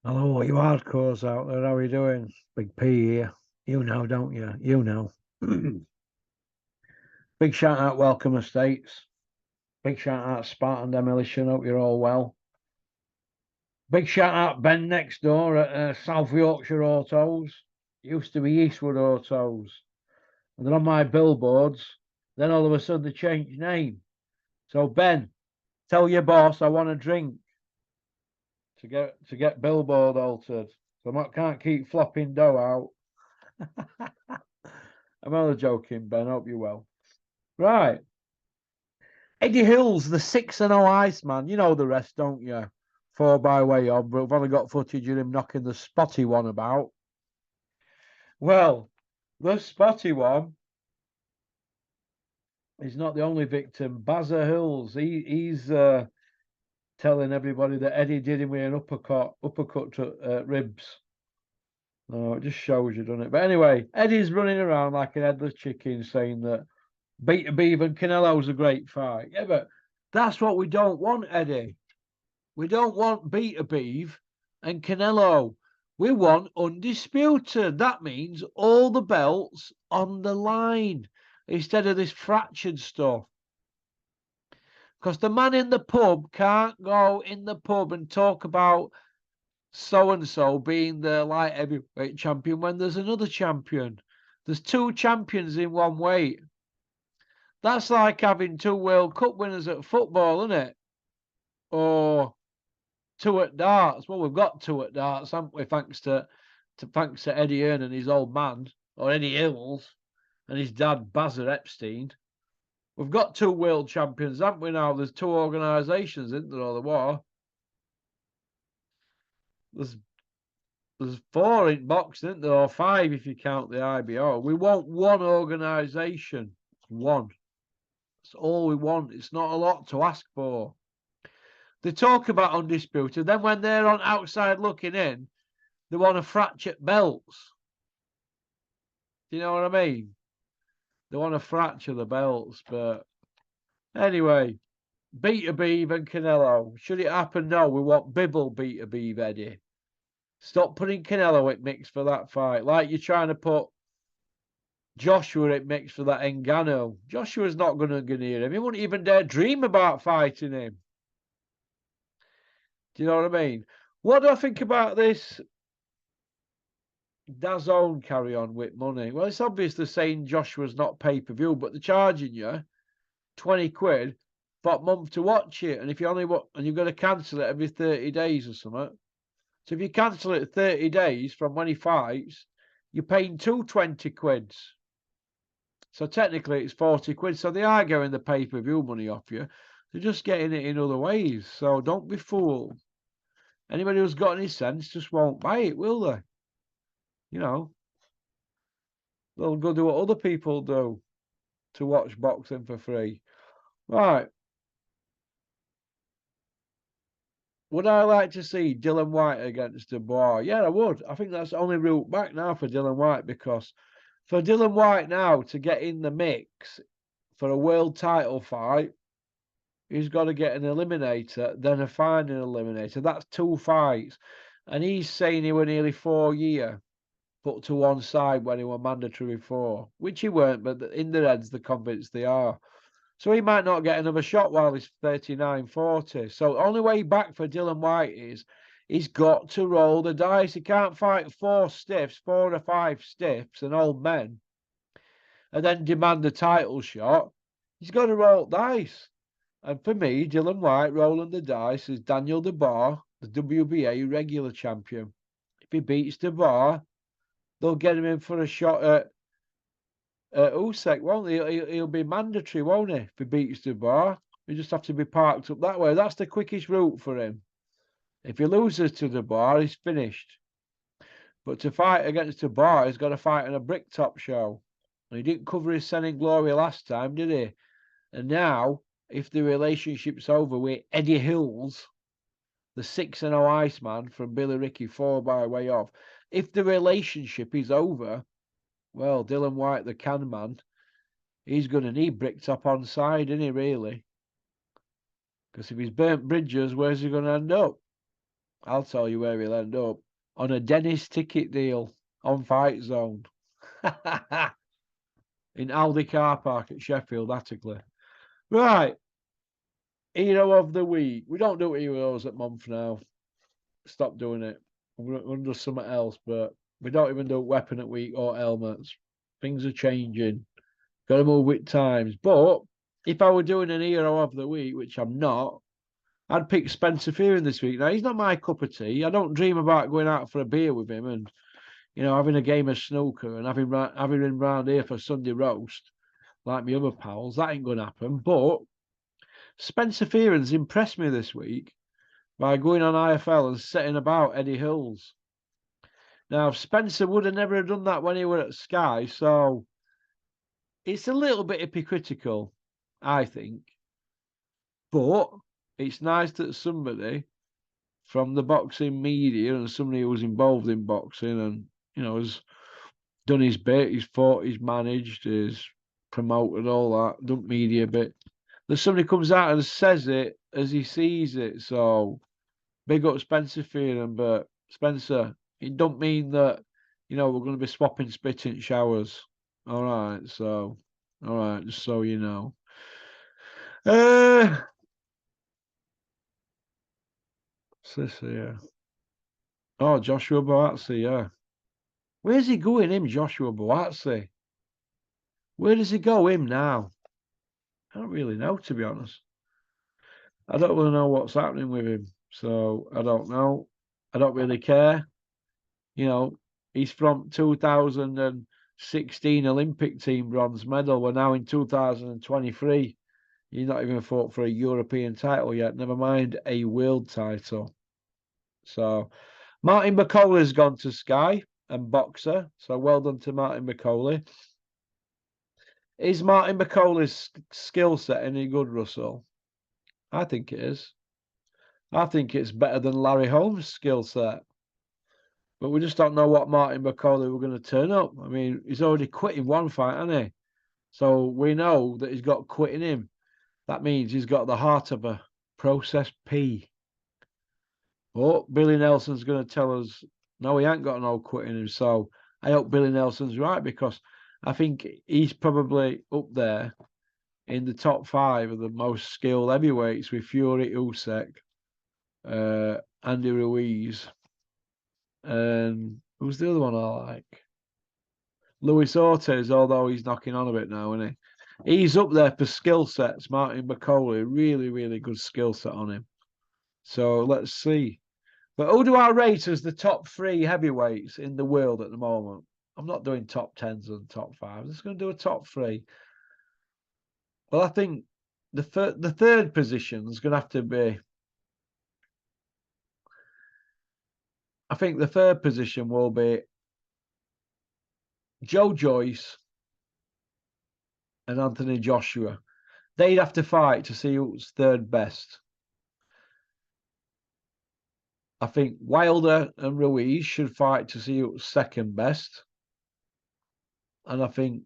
Hello, you hardcores out there. How are you doing? Big P here. You know, don't you? You know. Big shout out, Welcome Estates. Big shout out, Spartan Demolition. Hope you're all well. Big shout out, Ben next door at South Yorkshire Autos. Used to be Eastwood Autos. And they're on my billboards. Then all of a sudden they changed name. So Ben, tell your boss I want a drink to get billboard altered. So I can't keep flopping dough out. I'm only joking, Ben. Hope you're well. Right. Eddie Hill's the 6-0 Iceman. You know the rest, don't you? Four by way of, but we've only got footage of him knocking the spotty one about. Well, the spotty one is not the only victim. Bazza Hills, he's telling everybody that Eddie did him with an uppercut to ribs. No, it just shows you, doesn't it? But anyway, Eddie's running around like an headless chicken saying that Beta Beav and Canelo's a great fight. Yeah, but that's what we don't want, Eddie. We don't want Beta Beav and Canelo. We want undisputed. That means all the belts on the line instead of this fractured stuff. Because the man in the pub can't go in the pub and talk about so and so being the light heavyweight champion when there's another champion. There's two champions in one weight. That's like having two World Cup winners at football, isn't it? Or two at darts. Well, we've got two at darts, haven't we? Thanks to Eddie Earn and his old man, or Eddie Hills, and his dad Bazza Epstein. We've got two world champions, haven't we? Now there's two organisations, isn't there? Or the war. There's four in boxing, isn't there? Or five if you count the IBO. We want one organisation. One. That's all we want. It's not a lot to ask for. They talk about undisputed. Then when they're on outside looking in, they want to fracture belts. Do you know what I mean? They want to fracture the belts. But anyway, Beta Beav and Canelo. Should it happen? No, we want Bibble Beta Beav, Eddie. Stop putting Canelo at mix for that fight. Like you're trying to put Joshua at mix for that Ngannou. Joshua's not going to get near him. He wouldn't even dare dream about fighting him. Do you know what I mean? What do I think about this DAZN carry on with money? Well, it's obvious they're saying Joshua's not pay-per-view, but they're charging you 20 quid for a month to watch it. And if you only and you've got to cancel it every 30 days or something. So if you cancel it 30 days from when he fights, you're paying 220 quids. So technically it's 40 quid. So they are getting the pay-per-view money off you. They're just getting it in other ways. So don't be fooled. Anybody who's got any sense just won't buy it, will they? You know, they'll go do what other people do to watch boxing for free. Right. Would I like to see Dylan White against Dubois? Yeah, I would. I think that's the only route back now for Dylan White, because for Dylan White now to get in the mix for a world title fight, he's got to get an eliminator, then a final eliminator. That's two fights. And he's saying he were nearly 4 years put to one side when he were mandatory before, which he weren't, but in their heads they're convinced they are. So he might not get another shot while he's 39, 40. So the only way back for Dylan White is he's got to roll the dice. He can't fight four or five stiffs and old men and then demand a title shot. He's got to roll dice. And for me, Dylan White rolling the dice is Daniel Dubois, the WBA regular champion. If he beats Dubois, they'll get him in for a shot at Usyk, won't he? He'll be mandatory, won't he? If he beats Dubois, he just have to be parked up that way. That's the quickest route for him. If he loses to Dubois, he's finished. But to fight against Dubois, he's got to fight in a bricktop show. And he didn't cover his Sen in Glory last time, did he? And now, if the relationship's over with Eddie Hills, the 6-0 Iceman from Billy Ricky 4 by way of, if the relationship is over, well, Dylan White, the can man, he's going to need bricktop on side, isn't he, really? Because if he's burnt bridges, where's he going to end up? I'll tell you where he'll end up. On a Dennis ticket deal on Fight Zone. In Aldi car park at Sheffield, Atterley. Right. Hero of the week. We don't do heroes at month now. Stop doing it. We're under something else, but we don't even do weapon at week or helmets. Things are changing. Got to move with times. But if I were doing an hero of the week, which I'm not, I'd pick Spencer Fearon this week. Now he's not my cup of tea. I don't dream about going out for a beer with him and having a game of snooker and having him round here for Sunday roast like my other pals. That ain't gonna happen. But Spencer Fearon's impressed me this week by going on IFL and setting about Eddie Hills. Now Spencer would have never done that when he were at Sky, so it's a little bit hypocritical, I think. But it's nice that somebody from the boxing media and somebody who was involved in boxing and has done his bit, he's fought, he's managed, he's promoted all that, done media bit. That somebody comes out and says it as he sees it. So big up Spencer Fearon, but Spencer, it don't mean that we're going to be swapping spit in showers. All right, just so you know. What's this here? Oh, Joshua Boazzi, yeah. Where's he going, him, Joshua Boazzi? Where does he go, him, now? I don't really know, to be honest. I don't really know what's happening with him. So, I don't know. I don't really care. He's from 2016 Olympic team bronze medal. We're now in 2023. He's not even fought for a European title yet, never mind a world title. So, Martin McCauley's gone to Sky and Boxer. So, well done to Martin McCauley. Is Martin McCauley's skill set any good, Russell? I think it is. I think it's better than Larry Holmes' skill set. But we just don't know what Martin McCauley were going to turn up. I mean, he's already quit in one fight, hasn't he? So we know that he's got quit in him. That means he's got the heart of a processed pea. But Billy Nelson's going to tell us, no, he ain't got no quit in him. So I hope Billy Nelson's right, because I think he's probably up there in the top 5 of the most skilled heavyweights with Fury, Usyk, Andy Ruiz, and who's the other one I like? Luis Ortiz, although he's knocking on a bit now, isn't he? He's up there for skill sets. Martin McCauley, really, really good skill set on him. So let's see. But who do I rate as the top 3 heavyweights in the world at the moment? I'm not doing top 10s and top 5s. I'm just going to do a top 3. Well, I think the third position is going to have to be. I think the third position will be Joe Joyce and Anthony Joshua. They'd have to fight to see who's third best. I think Wilder and Ruiz should fight to see who's second best. And I think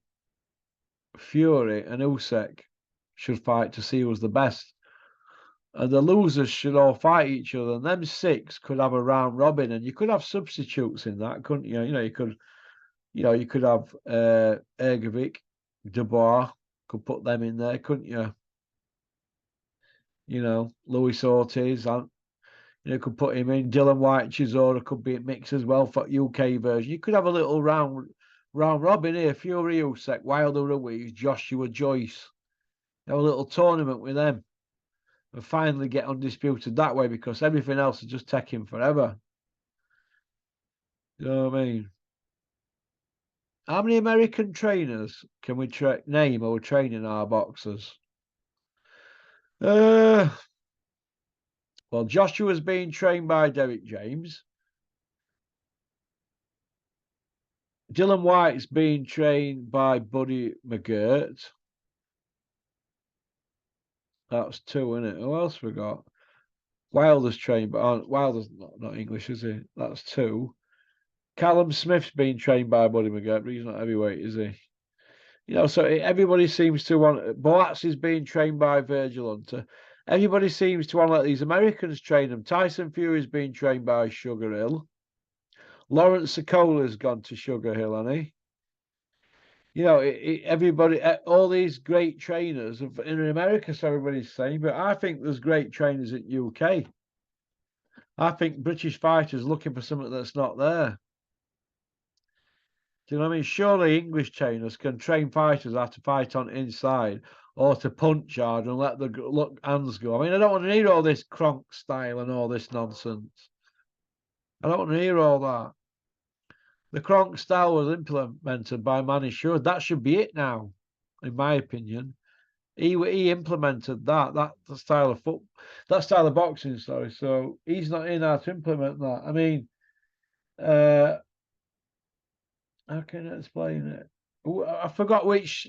Fury and Usyk should fight to see who's the best. And the losers should all fight each other. And them 6 could have a round robin, and you could have substitutes in that, couldn't you? You could have Ergovic, Dubois, could put them in there, couldn't you? Luis Ortiz, and could put him in. Dylan White, Chisora could be a mix as well for UK version. You could have a little round robin here. Fury, Usyk, Wilder, Ruiz, Joshua, Joyce. Have a little tournament with them and finally get undisputed that way, because everything else is just taking forever. You know what I mean? How many American trainers can we name who are training our boxers? Well, Joshua's being trained by Derek James. Dylan White's being trained by Buddy McGirt. That's 2, isn't it? Who else we got? Wilder's trained, but Wilder's not English, is he? That's 2. Callum Smith's being trained by Buddy McGirt, but he's not heavyweight, is he? So everybody seems to want. Boaz is being trained by Virgil Hunter. Everybody seems to want to let these Americans train them. Tyson Fury's being trained by Sugar Hill. Lawrence Sokola's gone to Sugar Hill, hasn't he? You know, everybody, all these great trainers in America, so everybody's saying, but I think there's great trainers in UK. I think British fighters looking for something that's not there. Do you know what I mean? Surely English trainers can train fighters how to fight on inside or to punch hard and let the hands go. I mean, I don't want to hear all this Kronk style and all this nonsense. I don't want to hear all that. The Kronk style was implemented by Manny Shore. That should be it now, in my opinion. He implemented that style of that style of boxing. Sorry, so he's not in how to implement that. I mean, how can I explain it? I forgot which.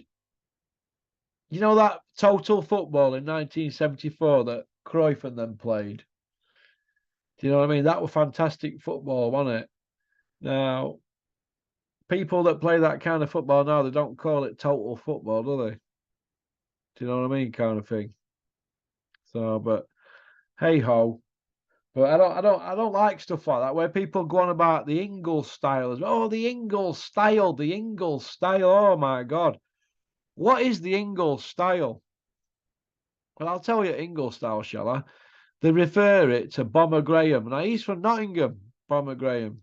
You know that Total Football in 1974 that Cruyff and them played. Do you know what I mean? That was fantastic football, wasn't it? Now, people that play that kind of football now, they don't call it total football, do they? Do you know what I mean? Kind of thing. So, but hey ho. But I don't like stuff like that where people go on about the Ingalls style as well. Oh, the Ingalls style, the Ingalls style. Oh my God. What is the Ingalls style? Well, I'll tell you Ingalls style, shall I? They refer it to Bomber Graham. Now he's from Nottingham, Bomber Graham.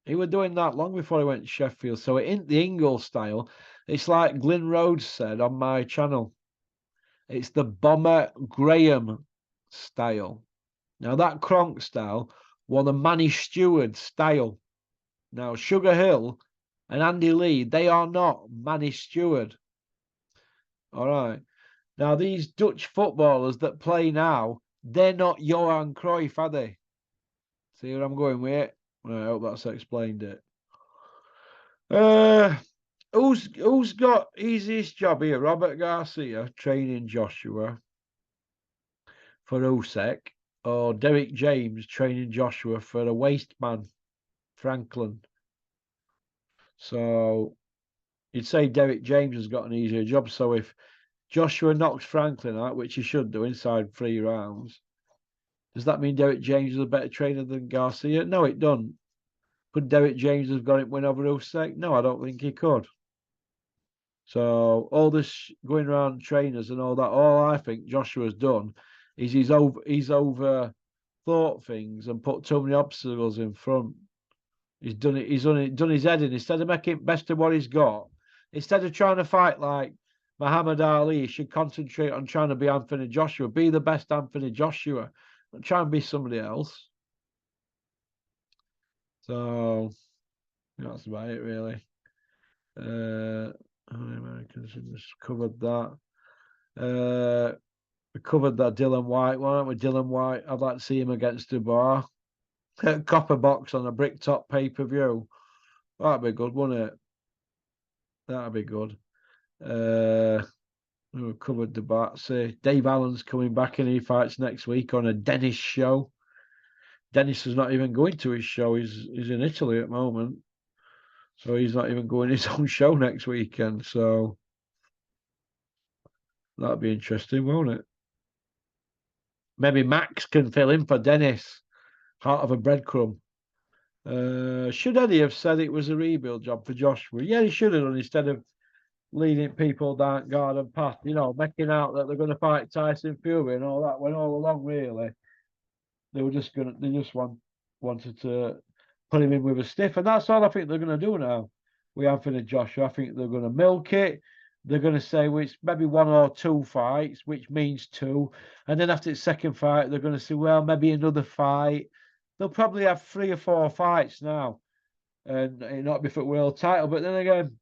He was doing that long before he went to Sheffield. So it ain't the Ingalls style. It's like Glyn Rhodes said on my channel. It's the Bomber Graham style. Now that Kronk style was the Manny Stewart style. Now Sugar Hill and Andy Lee, they are not Manny Stewart. All right. Now these Dutch footballers that play now, they're not Johan Cruyff, are they? See where I'm going with it? I hope that's explained it. Who's got easiest job here? Robert Garcia training Joshua for OSEC, or Derek James training Joshua for a waste man, Franklin. So you'd say Derek James has got an easier job. So if Joshua knocks Franklin out, which he should do inside 3 rounds, does that mean Derek James is a better trainer than Garcia? No, it doesn't. Could Derek James have got it win over Usyk? No, I don't think he could. So all this going around trainers and all that, all I think Joshua's done is he's over thought things and put too many obstacles in front. He's done it. He's done his head in. Instead of making best of what he's got, instead of trying to fight like Muhammad Ali, he should concentrate on trying to be Anthony Joshua. Be the best Anthony Joshua. Don't try and be somebody else. So that's about it, really. Americans just covered that. We covered that Dylan White one. With Dylan White, I'd like to see him against Dubois. Copper box on a brick top pay-per-view. That'd be good, wouldn't it? That'd be good. We covered the Batsy. Dave Allen's coming back and he fights next week on a Dennis show. Dennis is not even going to his show. He's in Italy at the moment. So he's not even going his own show next weekend. So that'd be interesting, won't it? Maybe Max can fill in for Dennis. Heart of a breadcrumb. Should Eddie have said it was a rebuild job for Joshua? Yeah, he should have done, instead of leading people down garden path, making out that they're going to fight Tyson Fury and all that. When all along, really, they just wanted to put him in with a stiff, and that's all I think they're going to do now. We Anthony Joshua, I think they're going to milk it. They're going to say it's maybe 1 or 2 fights, which means 2, and then after the second fight, they're going to say, well, maybe another fight. They'll probably have 3 or 4 fights now, and it'll not be for world title. But then again,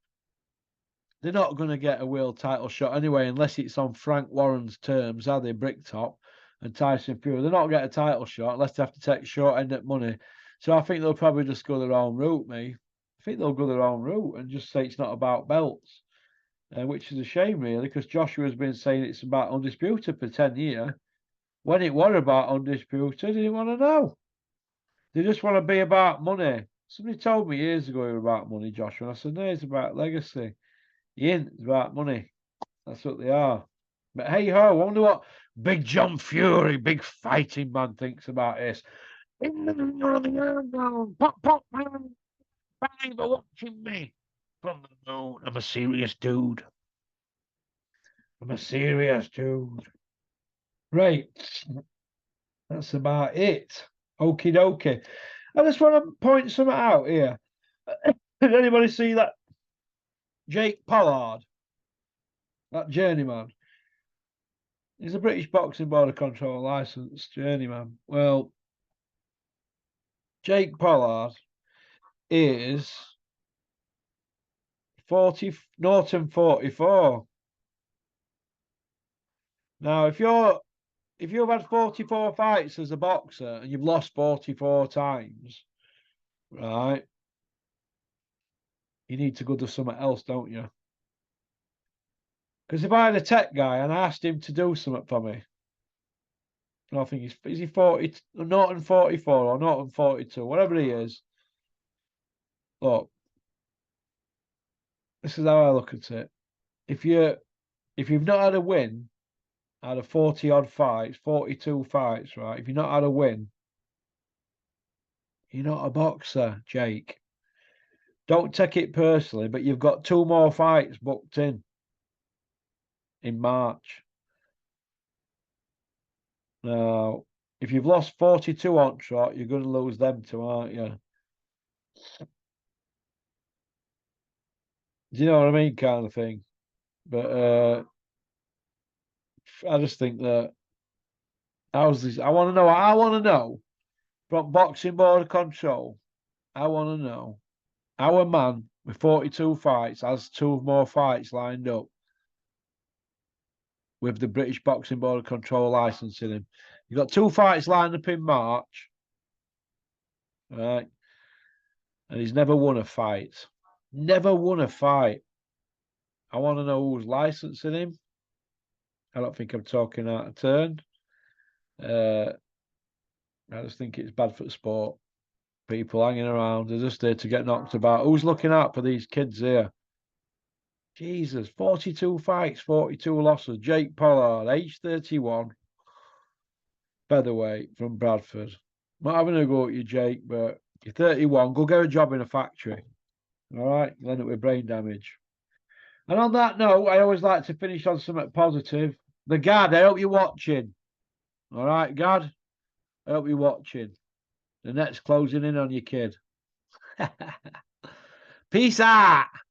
they're not going to get a world title shot anyway, unless it's on Frank Warren's terms, are they, Bricktop and Tyson Fury? They're not going to get a title shot unless they have to take short end at money. So I think they'll probably just go their own route, me. I think they'll go their own route and just say it's not about belts, which is a shame, really, because Joshua's been saying it's about Undisputed for 10 years. When it was about Undisputed, they didn't want to know. They just want to be about money. Somebody told me years ago it was about money, Joshua. And I said, no, it's about legacy. It's about money. That's what they are. But hey ho, I wonder what Big John Fury, big fighting man, thinks about this. Pop, pop, man. Thank you for watching me from the moon. I'm a serious dude. I'm a serious dude. Right. That's about it. Okie dokie. I just want to point something out here. Did anybody see that Jake Pollard, that journeyman? He's a British Boxing Board of Control licensed journeyman. Well, Jake Pollard is 40 Norton 44. Now, if you've had 44 fights as a boxer and you've lost 44 times, right? You need to go do something else, don't you? Because if I had a tech guy and I asked him to do something for me, and I think is he 40, not in 44 or not in 42, whatever he is. Look, this is how I look at it. If you've not had a win out of 40 odd fights, 42 fights, right? If you've not had a win, you're not a boxer, Jake. Don't take it personally, but you've got 2 more fights booked in March. Now, if you've lost 42 on trot, you're going to lose them too, aren't you? Do you know what I mean, kind of thing? But I just think that how's this? I want to know. I want to know from Boxing Board of Control. I want to know our man with 42 fights has 2 more fights lined up with the British Boxing Board of Control licensing him. You've got 2 fights lined up in March, right? And he's never won a fight. Never won a fight. I want to know who's licensing him. I don't think I'm talking out of turn. I just think it's bad for the sport. People hanging around, they're just there to get knocked about. Who's looking out for these kids here? Jesus, 42 fights, 42 losses. Jake Pollard, age 31, featherweight from Bradford. Not having a go at you, Jake, but you're 31. Go get a job in a factory. All right, you end up with brain damage. And on that note, I always like to finish on something positive. The Gad, I hope you're watching. All right, Gad, I hope you're watching. The net's closing in on you, kid. Peace out.